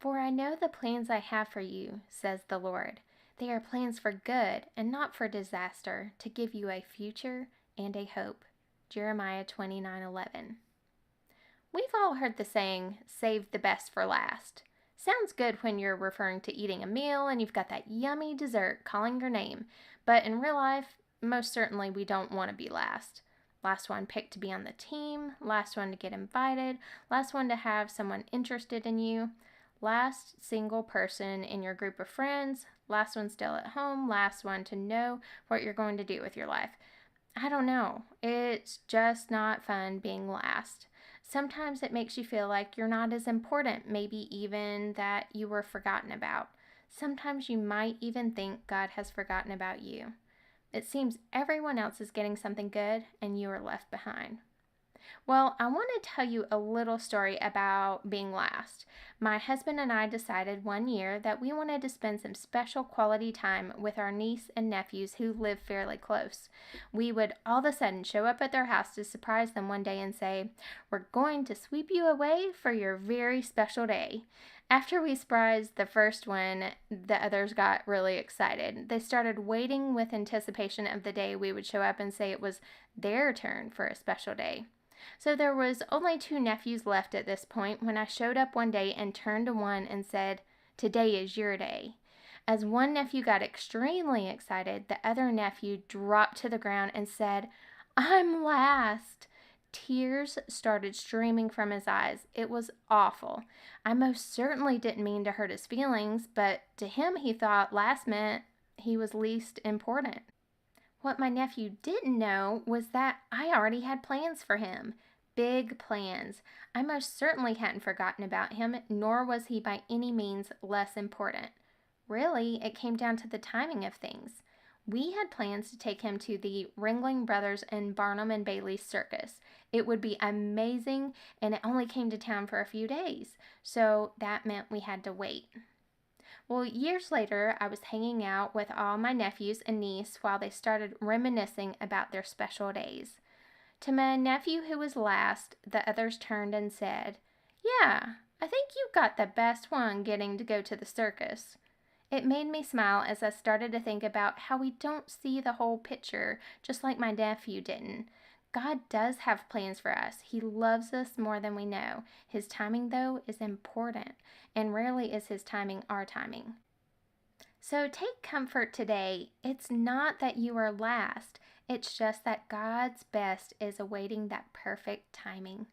For I know the plans I have for you, says the Lord. They are plans for good and not for disaster, to give you a future and a hope. Jeremiah 29:11. We've all heard the saying, save the best for last. Sounds good when you're referring to eating a meal and you've got that yummy dessert calling your name, but in real life, most certainly we don't want to be last. Last one picked to be on the team, last one to get invited, last one to have someone interested in you, last single person in your group of friends, last one still at home, last one to know what you're going to do with your life. I don't know. It's just not fun being last. Sometimes it makes you feel like you're not as important, maybe even that you were forgotten about. Sometimes you might even think God has forgotten about you. It seems everyone else is getting something good and you are left behind. Well, I want to tell you a little story about being last. My husband and I decided one year that we wanted to spend some special quality time with our niece and nephews who live fairly close. We would all of a sudden show up at their house to surprise them one day and say, "We're going to sweep you away for your very special day." After we surprised the first one, the others got really excited. They started waiting with anticipation of the day we would show up and say it was their turn for a special day. So there was only 2 nephews left at this point when I showed up one day and turned to one and said, "Today is your day." As one nephew got extremely excited, the other nephew dropped to the ground and said, "I'm last." Tears started streaming from his eyes. It was awful. I most certainly didn't mean to hurt his feelings, but to him he thought last meant he was least important. What my nephew didn't know was that I already had plans for him. Big plans. I most certainly hadn't forgotten about him, nor was he by any means less important. Really, it came down to the timing of things. We had plans to take him to the Ringling Brothers and Barnum and Bailey circus. It would be amazing, and it only came to town for a few days, so that meant we had to wait. Well, years later, I was hanging out with all my nephews and niece while they started reminiscing about their special days. To my nephew who was last, the others turned and said, "Yeah, I think you got the best one getting to go to the circus." It made me smile as I started to think about how we don't see the whole picture, just like my nephew didn't. God does have plans for us. He loves us more than we know. His timing, though, is important, and rarely is his timing our timing. So take comfort today. It's not that you are last. It's just that God's best is awaiting that perfect timing.